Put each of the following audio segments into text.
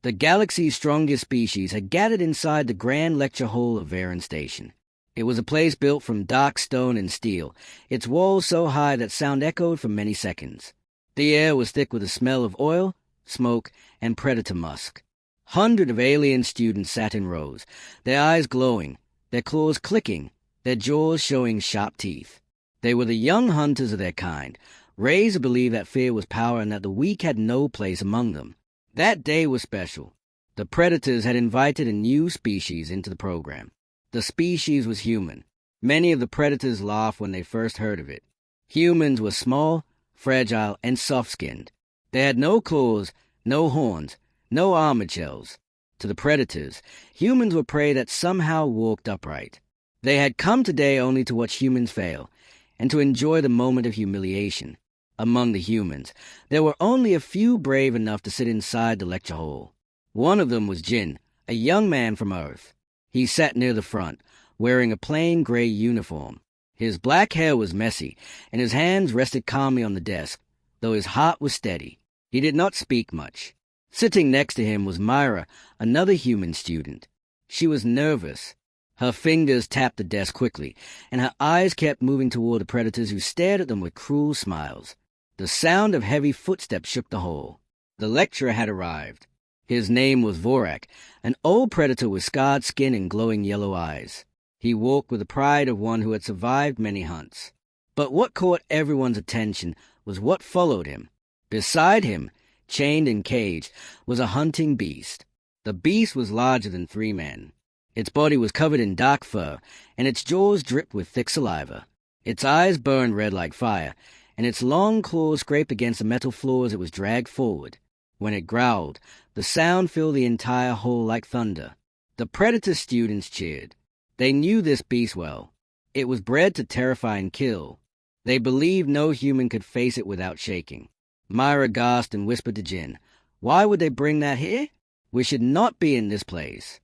The galaxy's strongest species had gathered inside the grand lecture hall of Varen Station. It was a place built from dark stone and steel, its walls so high that sound echoed for many seconds. The air was thick with the smell of oil, smoke, and predator musk. Hundreds of alien students sat in rows, their eyes glowing, their claws clicking, their jaws showing sharp teeth. They were the young hunters of their kind, raised to believe that fear was power and that the weak had no place among them. That day was special. The predators had invited a new species into the program. The species was human. Many of the predators laughed when they first heard of it. Humans were small, fragile, and soft-skinned. They had no claws, no horns, no armored shells. To the predators, humans were prey that somehow walked upright. They had come today only to watch humans fail, and to enjoy the moment of humiliation. Among the humans, there were only a few brave enough to sit inside the lecture hall. One of them was Jin, a young man from Earth. He sat near the front, wearing a plain gray uniform. His black hair was messy, and his hands rested calmly on the desk, though his heart was steady. He did not speak much. Sitting next to him was Myra, another human student. She was nervous. Her fingers tapped the desk quickly, and her eyes kept moving toward the predators who stared at them with cruel smiles. The sound of heavy footsteps shook the hall. The lecturer had arrived. His name was Vorak, an old predator with scarred skin and glowing yellow eyes. He walked with the pride of one who had survived many hunts. But what caught everyone's attention was what followed him. Beside him, chained and caged, was a hunting beast. The beast was larger than 3 men. Its body was covered in dark fur, and its jaws dripped with thick saliva. Its eyes burned red like fire, and its long claws scraped against the metal floor as it was dragged forward. When it growled, the sound filled the entire hall like thunder. The predator students cheered. They knew this beast well. It was bred to terrify and kill. They believed no human could face it without shaking. Myra gasped and whispered to Jin, "Why would they bring that here? We should not be in this place."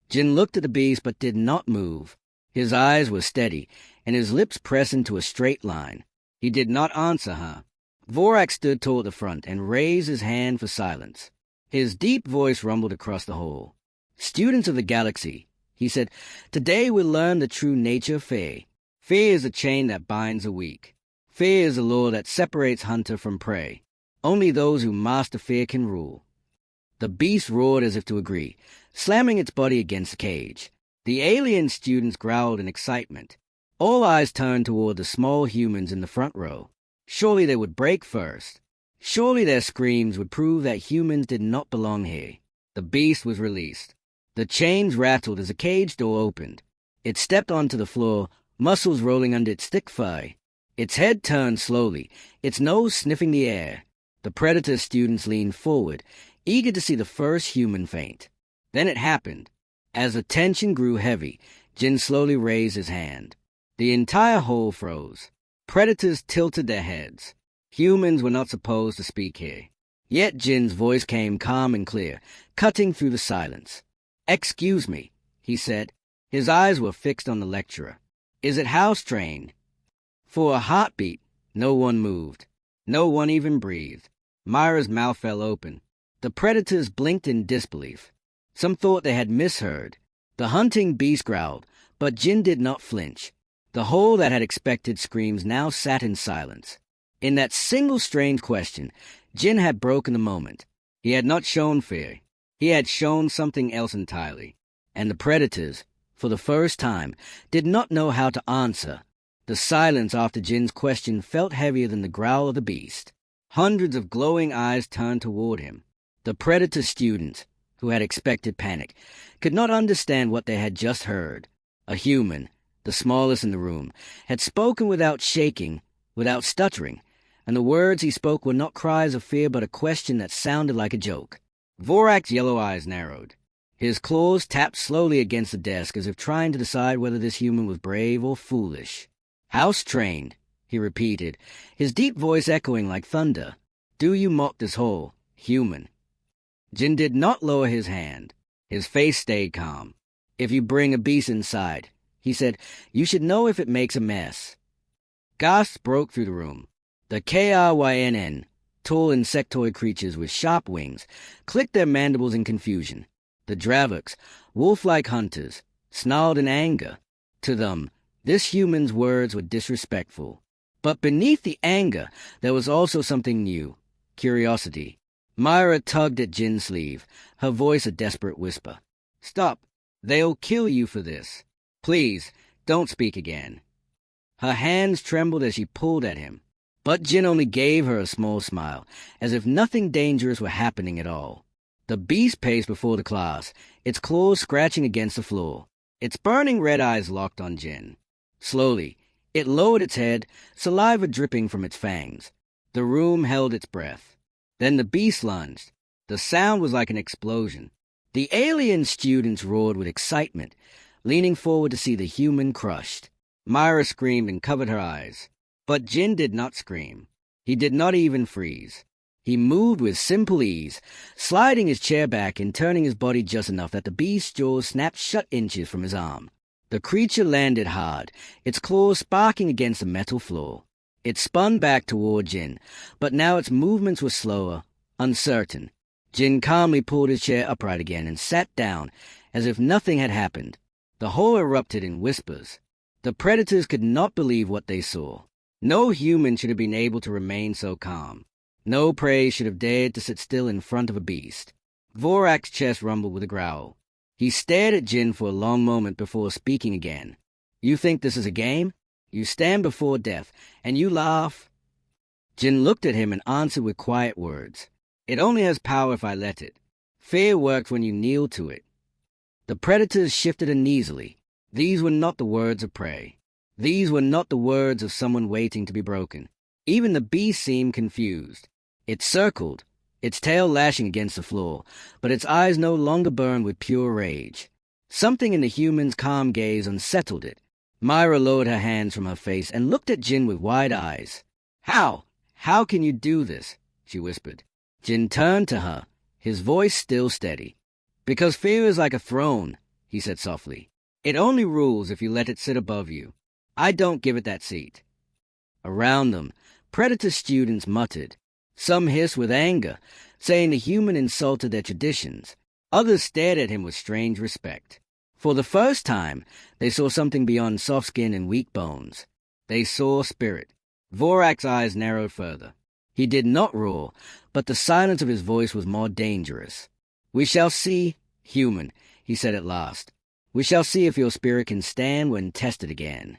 Jin looked at the beast but did not move. His eyes were steady, and his lips pressed into a straight line. He did not answer her. Vorak stood toward the front and raised his hand for silence. His deep voice rumbled across the hall. "Students of the galaxy," he said, "today we'll learn the true nature of fear. Fear is a chain that binds the weak. Fear is a law that separates hunter from prey. Only those who master fear can rule." The beast roared as if to agree, slamming its body against the cage. The alien students growled in excitement. All eyes turned toward the small humans in the front row. Surely they would break first. Surely their screams would prove that humans did not belong here. The beast was released. The chains rattled as a cage door opened. It stepped onto the floor, muscles rolling under its thick fur. Its head turned slowly, its nose sniffing the air. The predator students leaned forward, eager to see the first human faint. Then it happened. As the tension grew heavy, Jin slowly raised his hand. The entire hall froze. Predators tilted their heads. Humans were not supposed to speak here. Yet Jin's voice came calm and clear, cutting through the silence. "Excuse me," he said. His eyes were fixed on the lecturer. "Is it house-trained?" For a heartbeat, no one moved. No one even breathed. Myra's mouth fell open. The predators blinked in disbelief. Some thought they had misheard. The hunting beast growled, but Jin did not flinch. The hall that had expected screams now sat in silence. In that single strange question, Jin had broken the moment. He had not shown fear. He had shown something else entirely. And the predators, for the first time, did not know how to answer. The silence after Jin's question felt heavier than the growl of the beast. Hundreds of glowing eyes turned toward him. The predator students, who had expected panic, could not understand what they had just heard. A human, the smallest in the room, had spoken without shaking, without stuttering, and the words he spoke were not cries of fear but a question that sounded like a joke. Vorak's yellow eyes narrowed. His claws tapped slowly against the desk as if trying to decide whether this human was brave or foolish. "House-trained," he repeated, his deep voice echoing like thunder. "Do you mock this hall, human?" Jin did not lower his hand. His face stayed calm. "If you bring a beast inside," he said, "you should know if it makes a mess." Gasps broke through the room. The KRYNN, Tall insectoid creatures with sharp wings clicked their mandibles in confusion. The Dravoks, wolf-like hunters, snarled in anger. To them, this human's words were disrespectful. But beneath the anger, there was also something new. Curiosity. Myra tugged at Jin's sleeve, her voice a desperate whisper. "Stop. They'll kill you for this. Please, don't speak again." Her hands trembled as she pulled at him. But Jin only gave her a small smile, as if nothing dangerous were happening at all. The beast paced before the class, its claws scratching against the floor. Its burning red eyes locked on Jin. Slowly, it lowered its head, saliva dripping from its fangs. The room held its breath. Then the beast lunged. The sound was like an explosion. The alien students roared with excitement, leaning forward to see the human crushed. Myra screamed and covered her eyes. But Jin did not scream. He did not even freeze. He moved with simple ease, sliding his chair back and turning his body just enough that the beast's jaws snapped shut inches from his arm. The creature landed hard, its claws sparking against the metal floor. It spun back toward Jin, but now its movements were slower, uncertain. Jin calmly pulled his chair upright again and sat down, as if nothing had happened. The hole erupted in whispers. The predators could not believe what they saw. No human should have been able to remain so calm. No prey should have dared to sit still in front of a beast. Vorak's chest rumbled with a growl. He stared at Jin for a long moment before speaking again. "You think this is a game? You stand before death, and you laugh?" Jin looked at him and answered with quiet words. "It only has power if I let it. Fear works when you kneel to it." The predators shifted uneasily. These were not the words of prey. These were not the words of someone waiting to be broken. Even the beast seemed confused. It circled, its tail lashing against the floor, but its eyes no longer burned with pure rage. Something in the human's calm gaze unsettled it. Myra lowered her hands from her face and looked at Jin with wide eyes. "How? How can you do this?" she whispered. Jin turned to her, his voice still steady. "Because fear is like a throne," he said softly. "It only rules if you let it sit above you. I don't give it that seat." Around them, predator students muttered. Some hissed with anger, saying the human insulted their traditions. Others stared at him with strange respect. For the first time, they saw something beyond soft skin and weak bones. They saw spirit. Vorak's eyes narrowed further. He did not roar, but the silence of his voice was more dangerous. "We shall see, human," he said at last. "We shall see if your spirit can stand when tested again."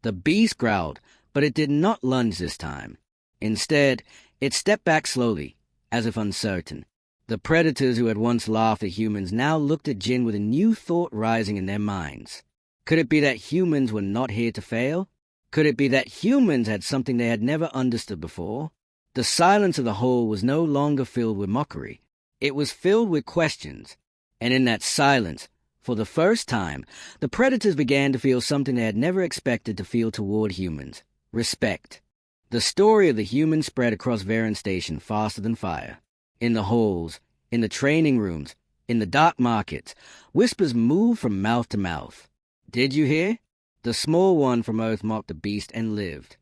The beast growled, but it did not lunge this time. Instead, it stepped back slowly, as if uncertain. The predators who had once laughed at humans now looked at Jin with a new thought rising in their minds. Could it be that humans were not here to fail? Could it be that humans had something they had never understood before? The silence of the hole was no longer filled with mockery. It was filled with questions. And in that silence, for the first time, the predators began to feel something they had never expected to feel toward humans. Respect. The story of the humans spread across Varen Station faster than fire. In the halls, in the training rooms, in the dark markets, whispers moved from mouth to mouth. "Did you hear? The small one from Earth mocked the beast and lived."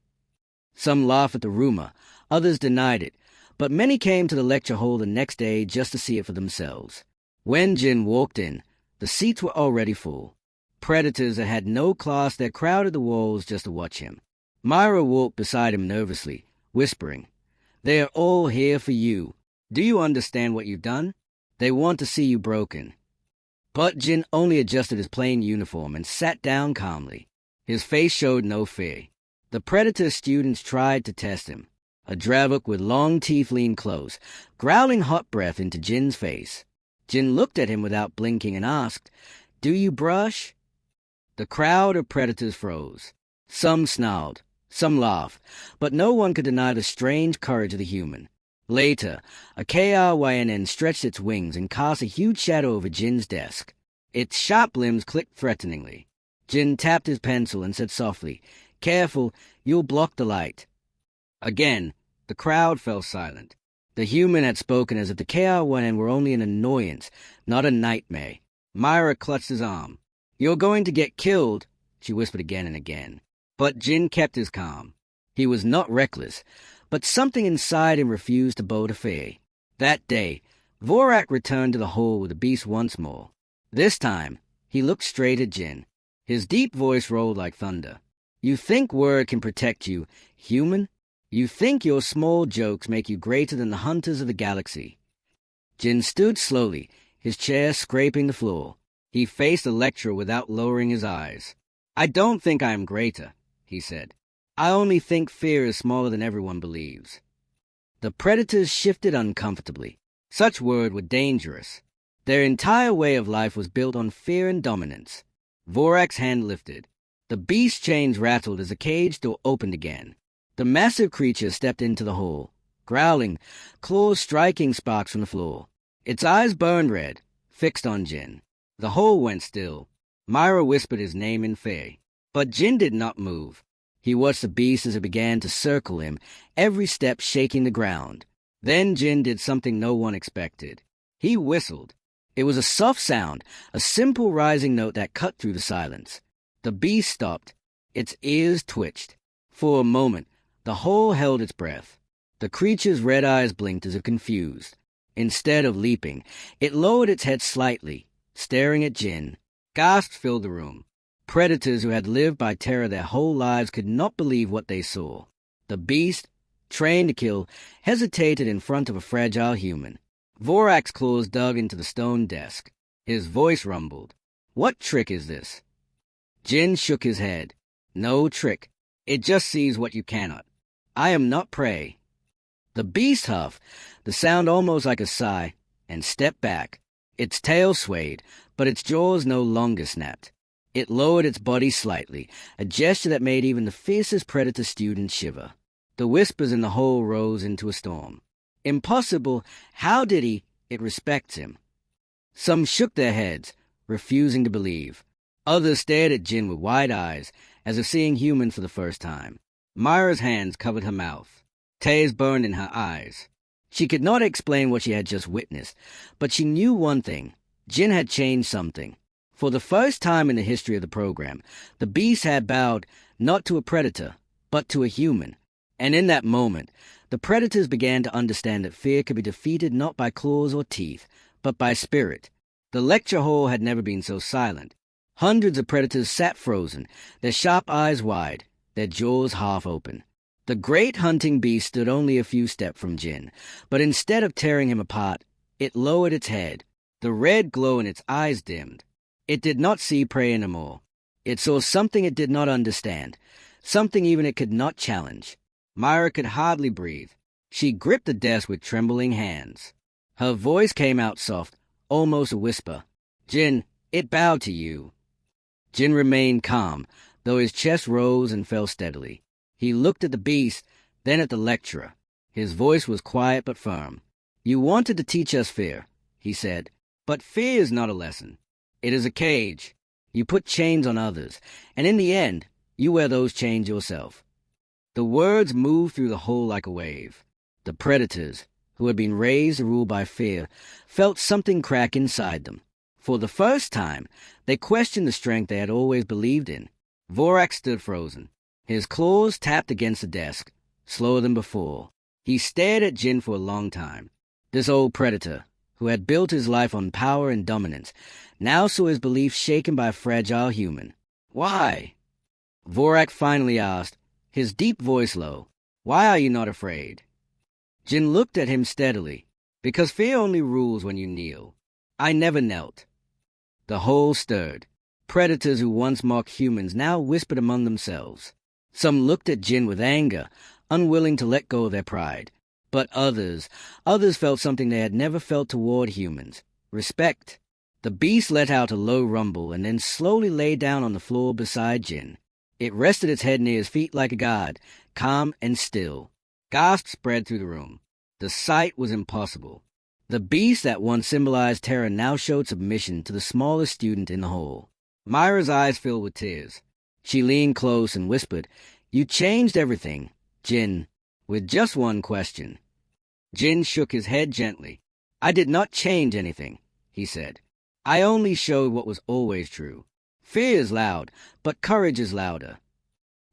Some laughed at the rumor, others denied it, but many came to the lecture hall the next day just to see it for themselves. When Jin walked in, the seats were already full. Predators that had no class that crowded the walls just to watch him. Myra walked beside him nervously, whispering, "They are all here for you. Do you understand what you've done? They want to see you broken." But Jin only adjusted his plain uniform and sat down calmly. His face showed no fear. The predator students tried to test him. A Dravok with long teeth leaned close, growling hot breath into Jin's face. Jin looked at him without blinking and asked, "Do you brush?" The crowd of predators froze. Some snarled, some laughed, but no one could deny the strange courage of the human. Later, a KRYNN stretched its wings and cast a huge shadow over Jin's desk. Its sharp limbs clicked threateningly. Jin tapped his pencil and said softly, "Careful, you'll block the light." Again, the crowd fell silent. The human had spoken as if the KR1N were only an annoyance, not a nightmare. Myra clutched his arm. "You're going to get killed," she whispered again and again. But Jin kept his calm. He was not reckless, but something inside him refused to bow to fear. That day, Vorak returned to the hole with the beast once more. This time, he looked straight at Jin. His deep voice rolled like thunder. You think word can protect you, human? You think your small jokes make you greater than the hunters of the galaxy? Jin stood slowly, his chair scraping the floor. He faced the lecturer without lowering his eyes. I don't think I am greater, he said. I only think fear is smaller than everyone believes. The predators shifted uncomfortably. Such words were dangerous. Their entire way of life was built on fear and dominance. Vorak's hand lifted. The beast chains rattled as the cage door opened again. The massive creature stepped into the hole, growling, claws striking sparks from the floor. Its eyes burned red, fixed on Jin. The hole went still. Myra whispered his name in fear. But Jin did not move. He watched the beast as it began to circle him, every step shaking the ground. Then Jin did something no one expected. He whistled. It was a soft sound, a simple rising note that cut through the silence. The beast stopped. Its ears twitched. For a moment, the hole held its breath. The creature's red eyes blinked as if confused. Instead of leaping, it lowered its head slightly, staring at Jin. Gasps filled the room. Predators who had lived by terror their whole lives could not believe what they saw. The beast, trained to kill, hesitated in front of a fragile human. Vorak's claws dug into the stone desk. His voice rumbled. What trick is this? Jin shook his head. No trick. It just sees what you cannot. I am not prey. The beast huffed, the sound almost like a sigh, and stepped back. Its tail swayed, but its jaws no longer snapped. It lowered its body slightly, a gesture that made even the fiercest predator student shiver. The whispers in the hole rose into a storm. Impossible! How did he? It respects him. Some shook their heads, refusing to believe. Others stared at Jin with wide eyes, as if seeing human for the first time. Myra's hands covered her mouth. Tears burned in her eyes. She could not explain what she had just witnessed, but she knew one thing. Jin had changed something. For the first time in the history of the program, the beast had bowed not to a predator, but to a human. And in that moment, the predators began to understand that fear could be defeated not by claws or teeth, but by spirit. The lecture hall had never been so silent. Hundreds of predators sat frozen, their sharp eyes wide, their jaws half open. The great hunting beast stood only a few steps from Jin, but instead of tearing him apart, it lowered its head. The red glow in its eyes dimmed. It did not see prey anymore. It saw something it did not understand, something even it could not challenge. Myra could hardly breathe. She gripped the desk with trembling hands. Her voice came out soft, almost a whisper. Jin, it bowed to you. Jin remained calm, though his chest rose and fell steadily. He looked at the beast, then at the lecturer. His voice was quiet but firm. You wanted to teach us fear, he said. But fear is not a lesson. It is a cage. You put chains on others, and in the end, you wear those chains yourself. The words moved through the hole like a wave. The predators, who had been raised to rule by fear, felt something crack inside them. For the first time, they questioned the strength they had always believed in. Vorak stood frozen. His claws tapped against the desk, slower than before. He stared at Jin for a long time. This old predator, who had built his life on power and dominance, now saw his belief shaken by a fragile human. Why? Vorak finally asked, his deep voice low. Why are you not afraid? Jin looked at him steadily. Because fear only rules when you kneel. I never knelt. The hole stirred. Predators who once mocked humans now whispered among themselves. Some looked at Jin with anger, unwilling to let go of their pride. But others felt something they had never felt toward humans. Respect. The beast let out a low rumble and then slowly lay down on the floor beside Jin. It rested its head near his feet like a god, calm and still. Gasps spread through the room. The sight was impossible. The beast that once symbolized terror now showed submission to the smallest student in the hole. Myra's eyes filled with tears. She leaned close and whispered, You changed everything, Jin, with just one question. Jin shook his head gently. I did not change anything, he said. I only showed what was always true. Fear is loud, but courage is louder.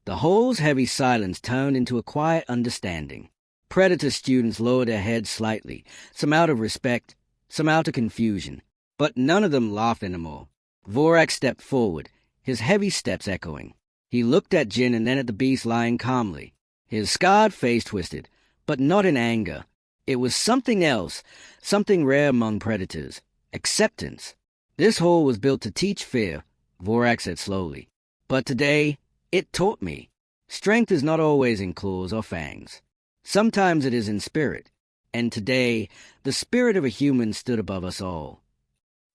The hole's heavy silence turned into a quiet understanding. Predator students lowered their heads slightly, some out of respect, some out of confusion, but none of them laughed anymore. Vorak stepped forward, his heavy steps echoing. He looked at Jin and then at the beast lying calmly. His scarred face twisted, but not in anger. It was something else, something rare among predators. Acceptance. This hole was built to teach fear, Vorak said slowly. But today, it taught me. Strength is not always in claws or fangs. Sometimes it is in spirit. And today, the spirit of a human stood above us all.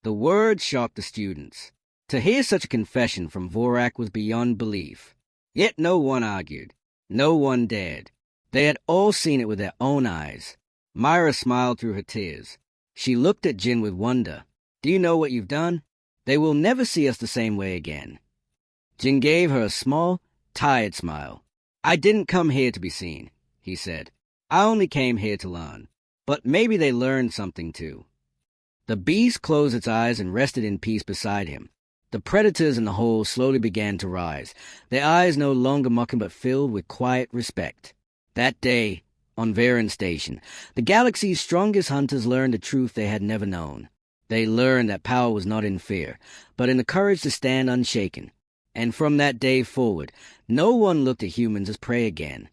The words shocked the students. To hear such a confession from Vorak was beyond belief. Yet no one argued. No one dared. They had all seen it with their own eyes. Myra smiled through her tears. She looked at Jin with wonder. Do you know what you've done? They will never see us the same way again. Jin gave her a small, tired smile. I didn't come here to be seen, he said. I only came here to learn. But maybe they learned something too. The beast closed its eyes and rested in peace beside him. The predators in the hole slowly began to rise, their eyes no longer mocking but filled with quiet respect. That day, on Varen Station, the galaxy's strongest hunters learned a truth they had never known. They learned that power was not in fear, but in the courage to stand unshaken. And from that day forward, no one looked at humans as prey again.